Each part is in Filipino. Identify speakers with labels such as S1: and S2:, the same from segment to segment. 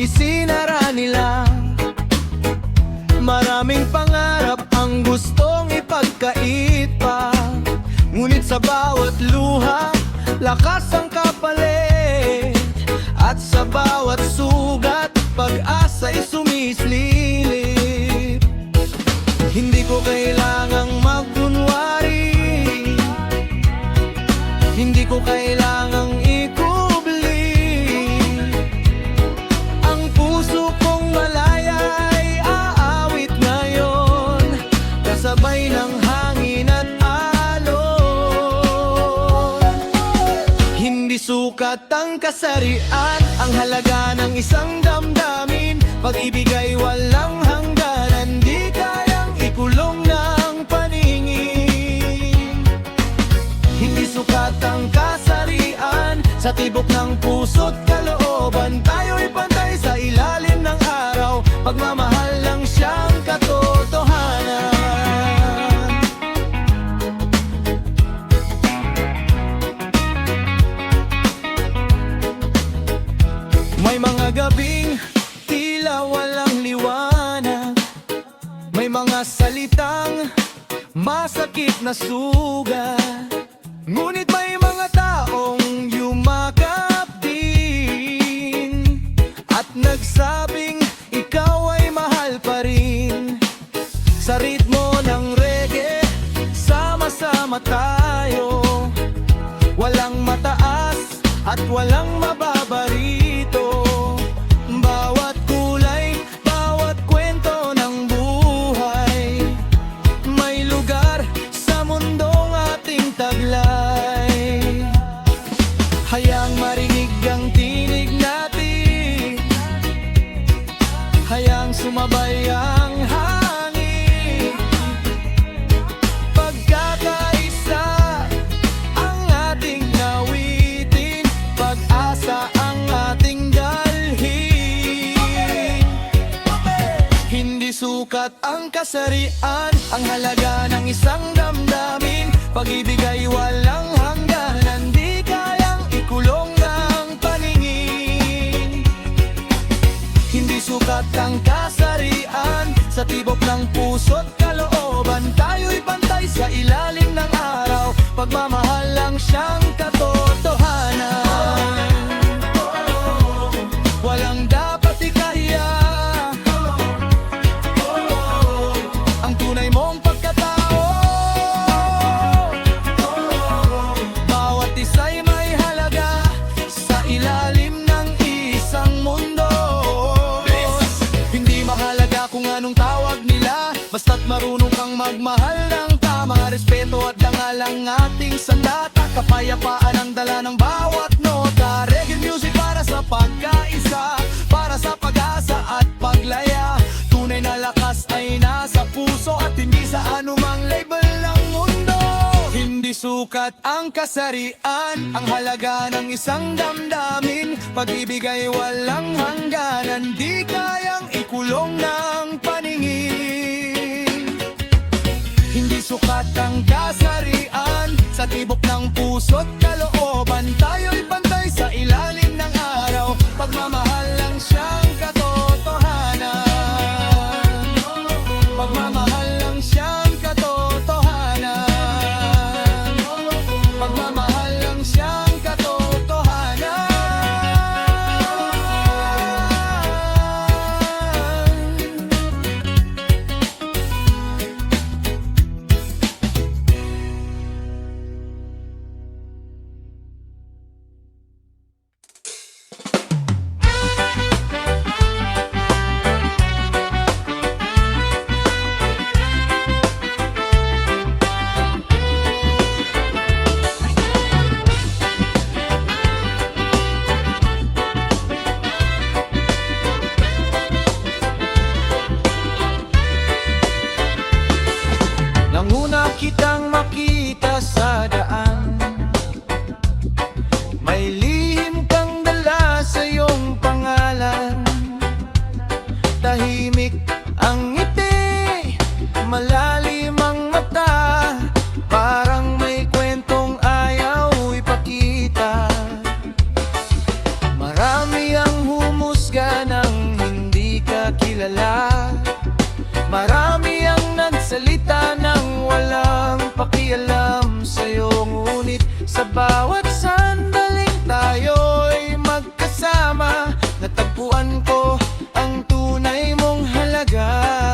S1: isinara nila. Maraming pangarap ang gustong ipagkait pa, ngunit sa bawat luha, lakas ang kapalit. At sa bawat sugat, pag-asa'y sumisilip. Hindi ko kailangang magkunwari, hindi ko kailangang ikubli. Ang puso kong malaya ay aawit ngayon, kasabay ng hangin at alon. Hindi sukat ang kasarian, ang halaga ng isang damdamin. Pag-ibig ay walang hangganan, di kayang ikulong ng paningin. Hindi sukat ang kasarian, sa tibok ng puso't kalooban. Tayo'y pantay sa ilalim ng araw, pagmamahal lang siyang katotohanan. May mga gabing tila walang liwanag, may mga salitang masakit na sugat, ngunit may mga taong yumakap din at nagsabing ikaw ay mahal pa rin. Sa ritmo ng reggae, sama-sama tayo, walang mataas at walang mababa rito. Bawat kulay, bawat kwento ng buhay, may lugar sa mundong ating taglay. Hayaang marinig ang tinig natin, hayaang sumabay ang hangin. Pagkakaisa ang ating nawitin, pag-asa ang ating dalhin. Hindi sukat ang kasarian, ang halaga ng isang damdamin. Pag-ibig ay walang hangganan, di kayang ikulong ng paningin. Hindi sukat ang kasarian, sa tibok ng puso't kalooban. Tayo'y pantay sa ilalim ng araw, pagmamahal lang siyang katotohanan. Walang dapat ikahiya, ang tunay mong pagkatao. Bawat isa'y may halaga sa ilalim ng isang mundo. Hindi mahalaga kung anong tawag nila, basta't marunong kang magmahal ng tama. Respeto at dangal ang ating sandata, kapayapaan ang dala ng bawat nota. Reggae music para sa pagkaisa, para sa pag-asa at paglaya. Tunay na lakas ay nasa puso at hindi sa anumang label ng mundo. Hindi sukat ang kasarian, ang halaga ng isang damdamin. Pag-ibig ay walang hangganan, di kayang ikulong ng paningin. Hindi sukat ang kasarian, sa tibok ng puso't kalooban. Tayo'y pantay sa ilalim ng araw, pagmamahal lang siyang katotohanan. Pagmamahal lang siyang katotohanan. Pagmamahal lang siyang katotohanan. kilala. Marami ang nagsalita ng walang pakialam sa'yo, ngunit sa bawat sandaling tayo'y magkasama, natagpuan ko ang tunay mong halaga.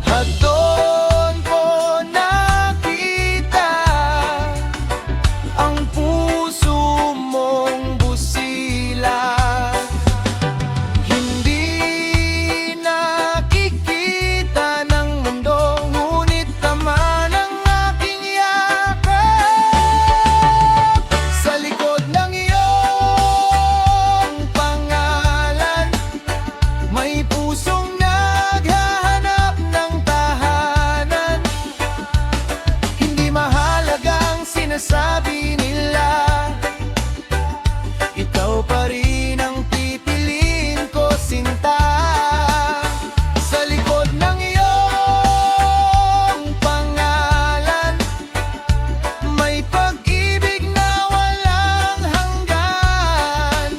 S1: At doon ko nakita ang puso mong busila. Hindi nakikita ng mundo, ngunit tama ng aking yakap. Sa likod ng iyong pangalan, may pusong naghahanap ng tahanan. Hindi mahalaga ang sinasabi nila, ikaw pa rin ang pipiliin ko, sinta. Sa likod ng iyong pangalan, may pag-ibig na walang hanggan.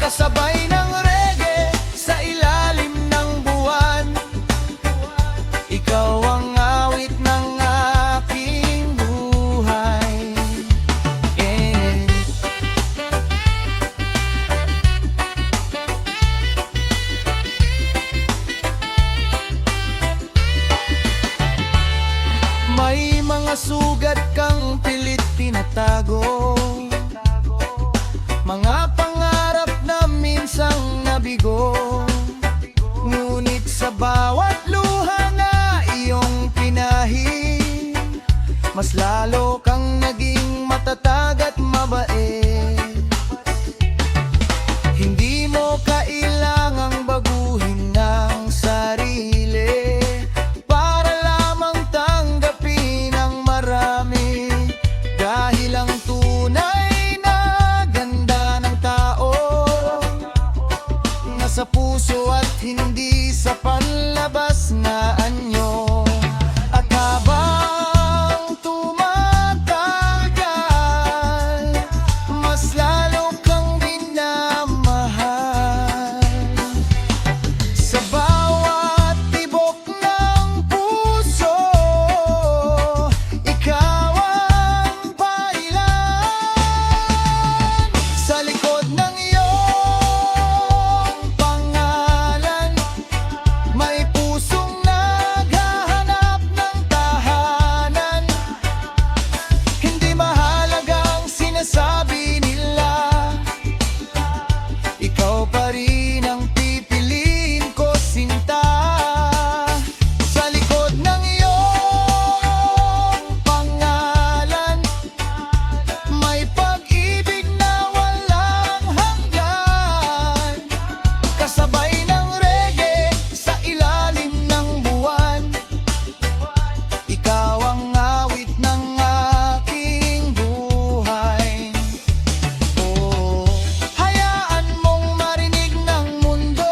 S1: Kasabay ng reggae sa ilalim ng buwan, ikaw ang awit ng aking buhay. Yeah. May mga sugat kang pilit tinatago, mga pangarap na minsang nabigo, ngunit sa bawat luha na iyong pinahi, mas lalo kang naging matatag at mabait. Hindi mo kailangang baguhin ang sarili para lamang tanggapin ang marami, dahil ang tunay na ganda ng tao nasa puso at hindi sa panlabas na anyo. At habang tumatagal, mas lalo kang minamahal. Sa bawat tibok ng puso, ikaw ang pailan. Sa likod ng iyong pangalan, may pusong naghahanap ng tahanan. Hindi mahalaga ang sinasabi nila, ikaw pa rin ang pipiliin ko, sinta. Sa likod ng iyong pangalan, may pag-ibig na walang hanggan. Kasabay ng reggae sa ilalim ng buwan, ikaw ang awit ng aking buhay. Oh, hayaan mong marinig ng mundo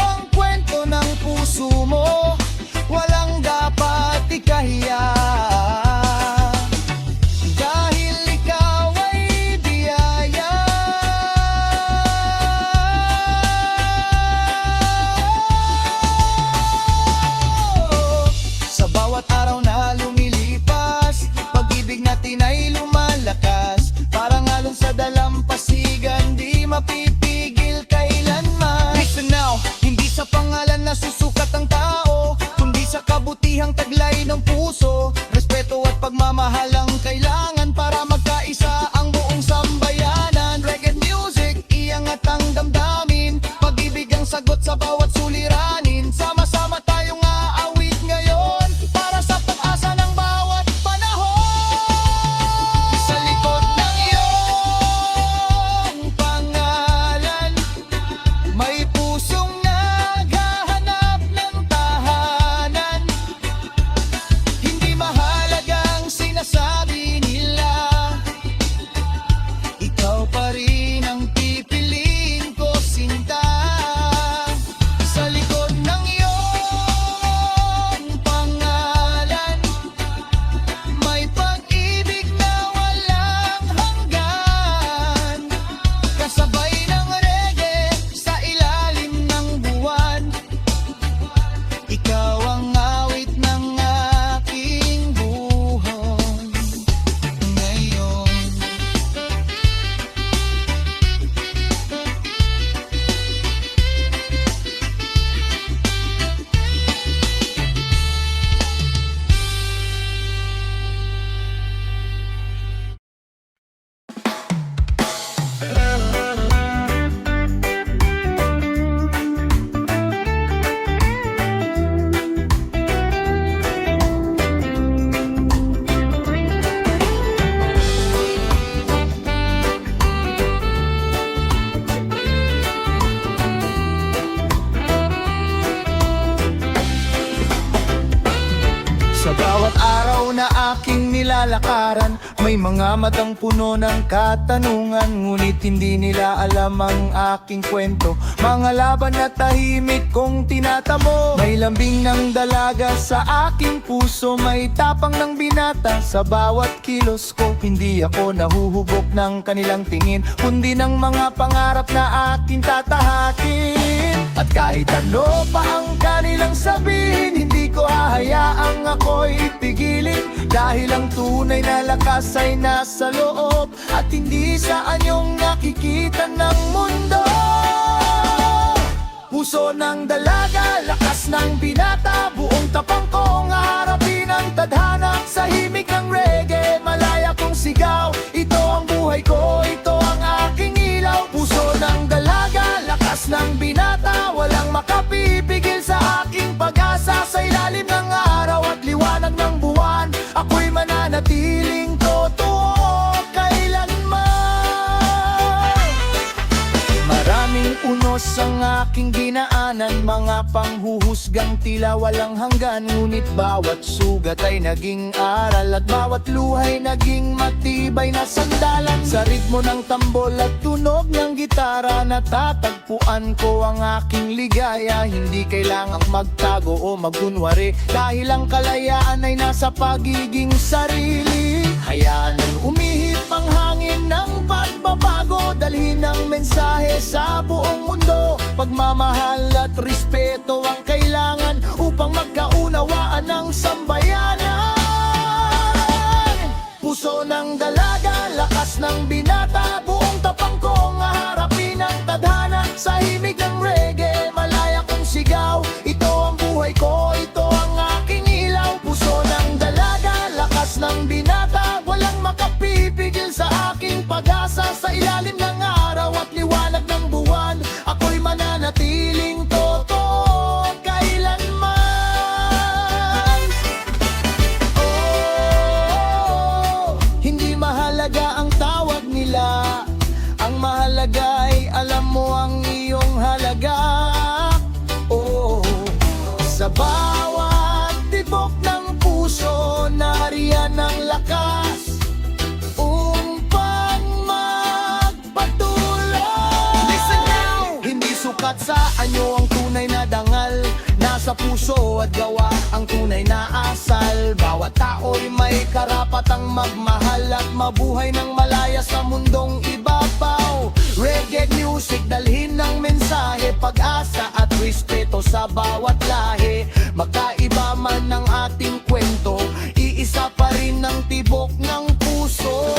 S1: ang kwento ng puso mo, walang dapat ikahiya, dahil ikaw ay biyaya. Sa bawat araw na lumilipas, pag-ibig natin ay lumalakas, parang alon sa dalampasigan, di mapipigil kailanman. Listen now, hindi sa pangalan na susukat ang tao, kundi sa kabutihang taglay ng puso. Respeto at pagmamahal ang kailangan para magkaisa ang buong sambayanan. Reggae music, iangat ang damdamin, pag-ibig ang sagot sa bawat suliranin. Sama-sama tayong aawit ngayon para sa pag-asa ng bawat panahon. Sa likod ng iyong pangalan, may pusong naghahanap ng tahanan. Hindi mahalaga ang sinasabi nila, ikaw pa rin ang pipiliin ko, sinta. nilalakaran. May mga matang puno ng katanungan, ngunit hindi nila alam ang aking kwento. Mga laban na tahimik kong tinatamo, may lambing ng dalaga sa aking puso, may tapang ng binata sa bawat kilos ko. Hindi ako nahuhubog ng kanilang tingin, kundi ng mga pangarap na aking tatahakin. At kahit ano pa ang kanilang sabihin, hindi ko hahayaang ako'y ipigilin. Dahil ang tunay na lakas ay nasa loob, at hindi sa anyong nakikita ng mundo. Puso ng dalaga, lakas ng binata, buong tapang kong haharapin ang tadhana. Sa himig ng reggae, malaya kong sigaw, ito ang buhay ko, ito ang aking ilaw. Puso ng dalaga, lakas ng binata, walang makapipigil sa aking pag-asa. Sa ilalim ng araw at liwanag ng buwan, ako'y mananatiling totoo kailanman. Maraming unos ang aking dinaanan, mga panghuhusgang tila walang hanggan. Ngunit bawat sugat ay naging aral, at bawat luhay naging matibay na sandalan. Sa ritmo ng tambol at tunog ng gitara, natatagpuan ko ang aking ligaya. Hindi kailangang magtago o magunwari, dahil ang kalayaan ay nasa pagiging sarili. Hayaan umihip ang hangin ng pagbabago, dalhin ang mensahe sa buong mundo. Pagmamahal at respeto ang kailangan upang magkaunawaan ng sambayanan. Puso ng dalaga, lakas ng binata, buong tapang kong haharapin ang tadhana. Sa himig ng reggae, malaya kong sigaw, ito ang buhay ko, ito ang aking ilaw. Puso ng dalaga, lakas ng binata, walang makapipigil sa aking pag-asa. Sa ilalim ng araw at liwanag ng buwan, ako'y mananatiling totoo kailanman. Oh, hindi mahalaga ang tawag nila, ang mahalaga ay alam mo ang iyong halaga. Oh, sa bawat tibok ng puso, nariyan ang lakas upang magpatuloy. Listen now! Hindi sukat sa anyo ang tunay na dangal, nasa puso at gawa ang tunay na asal. Bawat tao'y may karapatang magmahal at mabuhay ng malaya sa mundong ibabaw. Reggae music, dalhin ng mensahe, pag-asa at respeto sa bawat lahi. Magkaiba man ang ating kwento, iisa pa rin ang tibok ng puso.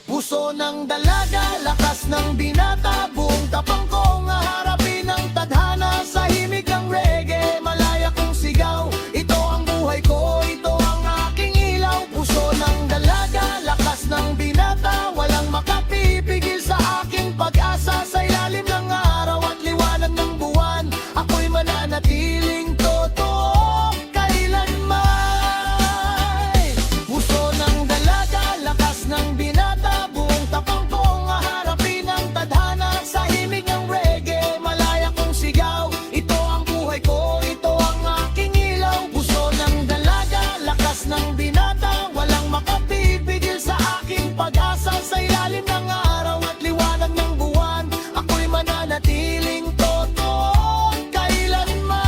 S1: Puso ng dalaga, lakas ng binata, buong tapang kong haharapin ang tadhana. Sa himig ng reggae, malaya kong sigaw, ito ang buhay ko, ito ang aking ilaw. Puso ng dalaga, lakas ng binata, walang makapipigil sa aking pag-asa. Sa ilalim ng araw at liwanag ng buwan, ako'y mananatiling totoo kailanman. Puso ng dalaga, lakas ng binata, buong tapang kong haharapin ang tadhana. Sa himig ng reggae, malaya kong sigaw, ito ang buhay ko, ito ang aking ilaw. Puso ng dalaga, lakas ng binata, walang makapipigil sa aking pag-asa. Sa ilalim ng araw at liwanag ng buwan, ako'y mananatiling totoo kailanman.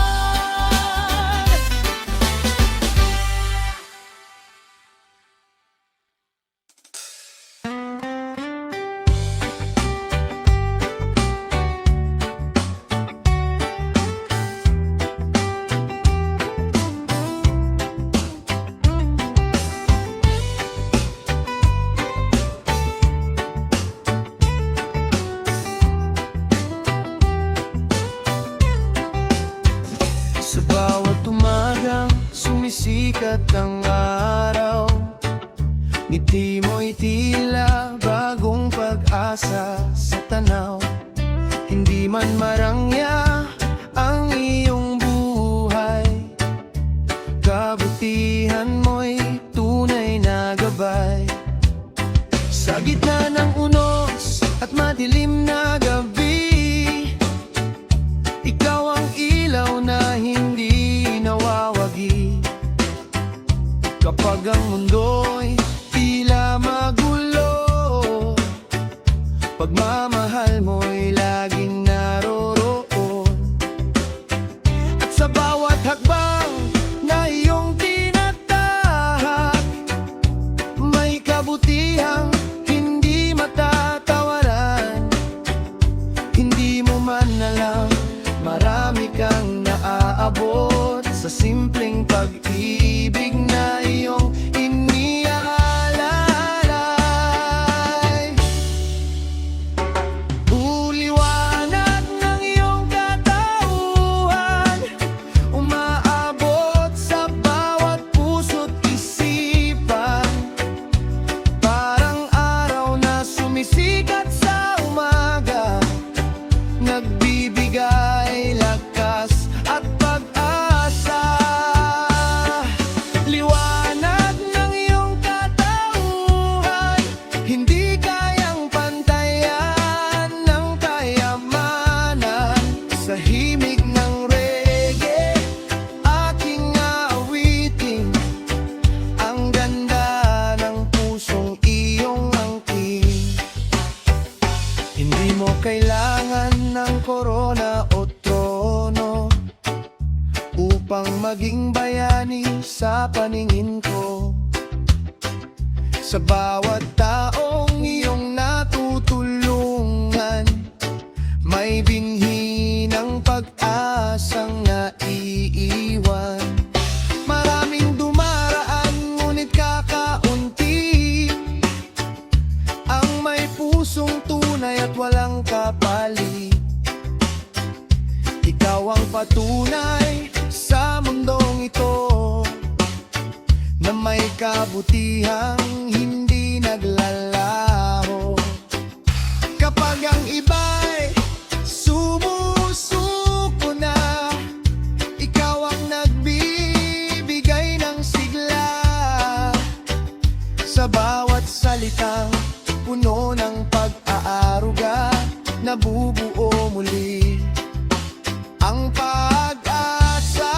S1: Sa bawat umagang sumisikat ang araw, ngiti mo'y tila bagong pag-asa sa tanaw. Hindi man marangya ang iyong buhay, kabutihan mo'y tunay na gabay. Sa gitna ng unos at madilim na gabi, ikaw ang ilaw na hindi nawawagi. Kapag ang lang, marami kang naaabot sa simpleng pag-ibig na iyong iniaalay. Uliwanag ng iyong katauhan, umaabot sa bawat puso't isipan. Parang araw na sumisikat sa umaga, nagbibigay lakas at pag-asa. Liwanag ng iyong katauhan, hindi kayang pantayan ng kayamanan. Sa himig ng reggae, aking awitin, ang ganda ng pusong iyong angkin. Hindi mo kailangan ng korona o trono upang maging bayani sa paningin ko. Sa bawat taong iyong natutulungan, may binhi ng pag-asang naiiwan. Maraming dumaraan ngunit kakaunti ang may pusong tunay at walang kapalit. Ikaw ang patunay sa mundong ito na may kabutihang hindi naglalaho. Kapag ang iba'y sumusuko na, ikaw ang nagbibigay ng sigla. Sa bawat salitang puno ng pag-aaruga, nabubuo muli ang pag-asa.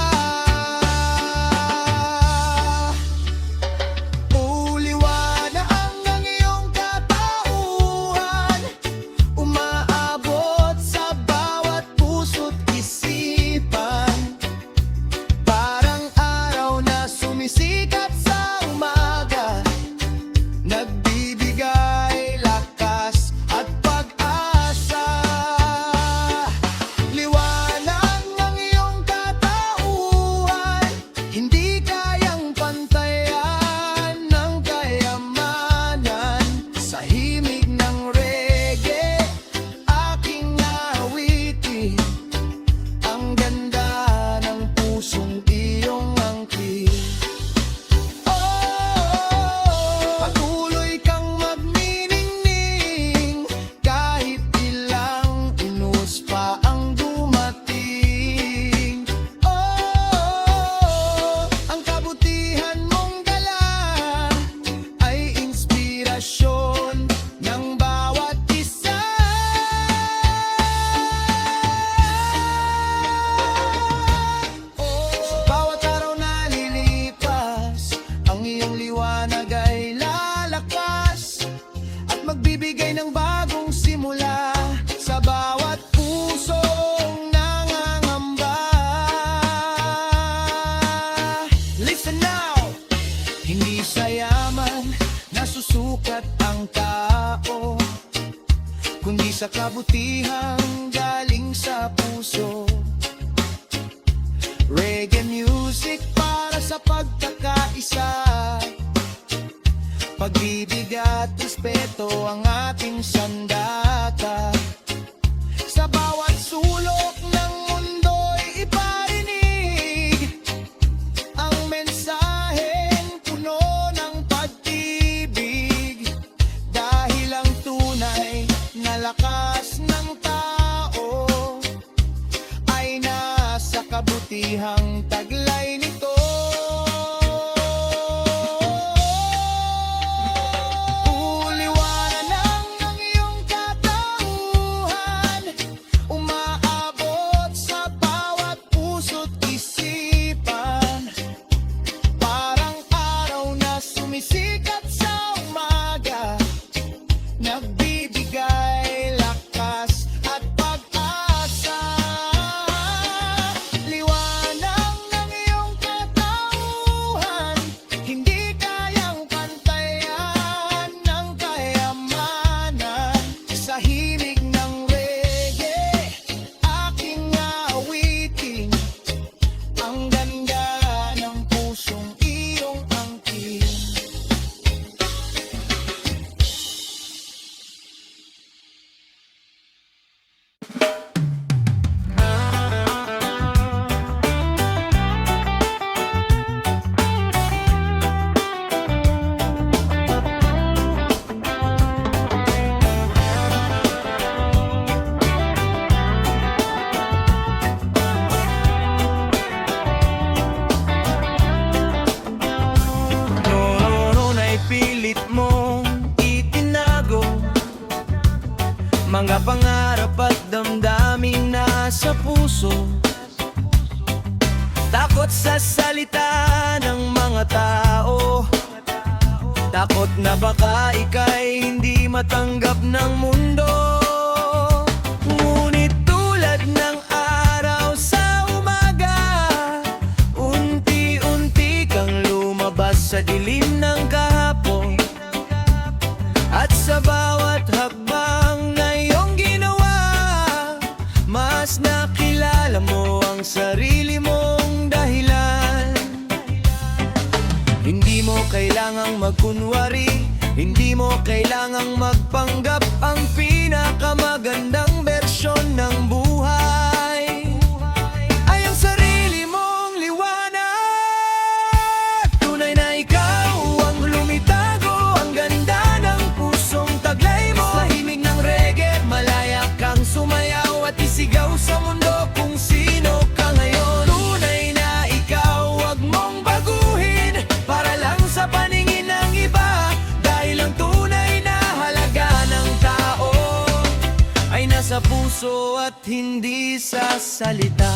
S1: Uliwanag ng iyong katauhan, umaabot sa bawat puso't isipan. Parang araw na sumisikat sa umaga, nagbibigay lakas at pag-asa. Liwanag ng iyong katauhan, hindi kayang pantayan ng kayamanan. Sa himig ng reggae, aking awitin, ang ganda ng pusong iyong angkin. Patuloy kang magniningning kahit ilang inus pa ang dumating. Ang kabutihan mong dala ay inspirasyon ng bawat isa. Bawat araw na lilipas, ang iyong liwanag ay lalakas at magbibigay ng bagong simula sa bawat pusong nangangamba. Listen now! Hindi sa yaman nasusukat ang tao, kundi sa kabutihang galing sa puso. Reggae music para sa pagkakaisa, pag-ibig at respeto ang ating sandata. Sa bawat sulok ng mundo'y iparinig ang mensaheng puno ng pag-ibig. Dahil ang tunay na lakas ng tao ay nasa kabutihang taglay nito. Uliwanag ng iyong katauhan, umaabot sa bawat puso't isipan. Parang araw na sumisikat sa umaga, nagbibigay lakas at pag-asa. Liwanag nasa puso. Takot sa salita ng mga tao, takot na baka ika'y hindi matanggap ng mundo. Ngunit tulad ng araw sa umaga, unti-unti kang lumabas sa dilim ng kahapon. At sa bawat hakbang na iyong ginawa, mas nakilala mo ang sarili mong dahilan. Hindi mo kailangang magkunwari, hindi mo kailangang magpanggap ang pinakamagandang bersyon ng buhay. Ay ang sarili mong liwanag, tunay na ikaw ang lumitago. Ang ganda ng pusong taglay mo, sa himig ng reggae, malaya kang sumayaw at isigaw sa mundo kung sino ka ngayon. Tunay na ikaw, wag mong baguhin para lang sa paningin ng iba, dahil ang tunay na halaga ng tao ay nasa puso at hindi sa salita.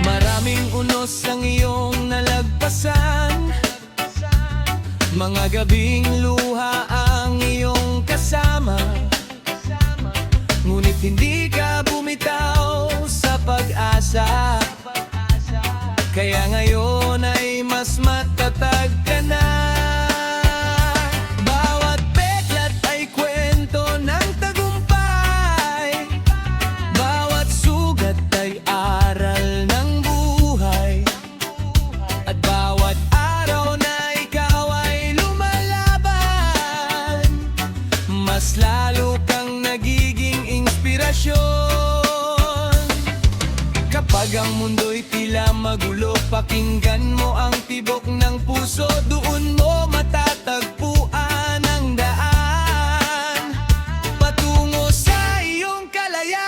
S1: Maraming unos ang iyong nalagpasan, mga gabing luha ang iyong kasama. Ngunit hindi ka bumitaw sa pag-asa, kaya ngayon ay mas matatag ka na. Bawat peklat ay kwento ng tagumpay, bawat sugat ay aral ng buhay. At bawat araw na ikaw ay lumalaban, mas lalo kang nagiging inspirasyon. Kapag ang mundo'y tila magulo, pakinggan mo ang tibok ng puso. Doon mo matatagpuan ang daan patungo sa iyong kalayaan.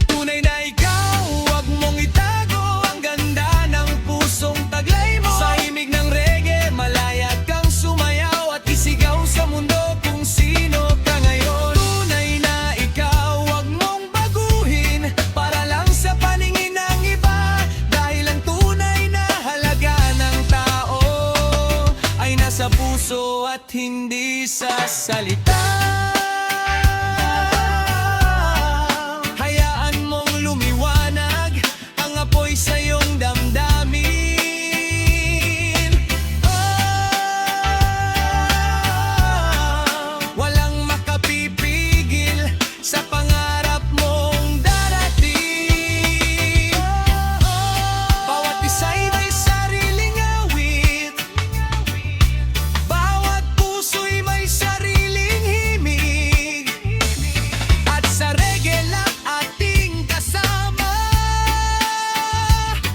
S1: Tunay na ikaw, wag mong itago ang ganda ng pusong taglay mo. Sa himig ng reggae, malaya kang sumayaw at isigaw sa mundo kung sino ka ngayon. Tunay na ikaw, wag mong baguhin para lang sa paningin ng iba, dahil ang tunay na halaga ng tao ay nasa puso at hindi sa salita. Hayaan mong lumiwanag ang apoy sa iyong damdamin. Walang makapipigil sa pangarap mong darating. Bawat isa'y may sariling awit, bawat puso'y may sariling himig. At sa reggae lang ating kasama,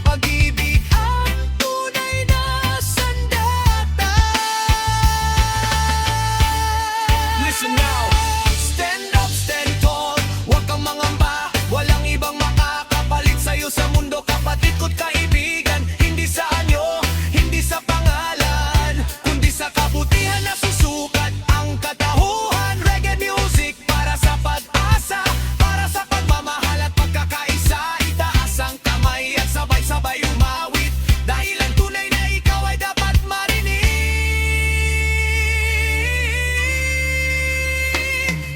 S1: pag-ibig ang tunay na sandata. Listen now, stand up, stand tall, huwag kang mangamba, walang ibang makakapalit sa'yo sa mundo. Kapatid ko't kaibigan, hindi sa anyo, hindi sa pangalan, kundi sa kabutihan na susukat ang katahuhan. Reggae music para sa pag-asa, para sa pagmamahal at pagkakaisa. Itaas ang kamay at sabay-sabay umawit, dahil ang tunay na ikaw ay dapat marinig.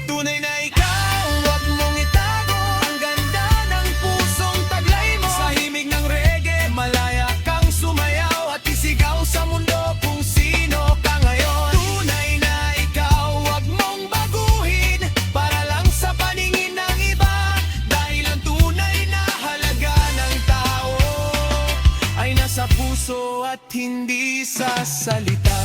S1: Tunay na ikaw, wag mong itago ang ganda ng pusong taglay mo. Sa himig ng reggae, malaya kang sumayaw at isigaw sa mundo kung sino ka ngayon. Tunay na ikaw, wag mong baguhin para lang sa paningin ng iba, dahil ang tunay na halaga ng tao ay nasa puso at hindi sa salita.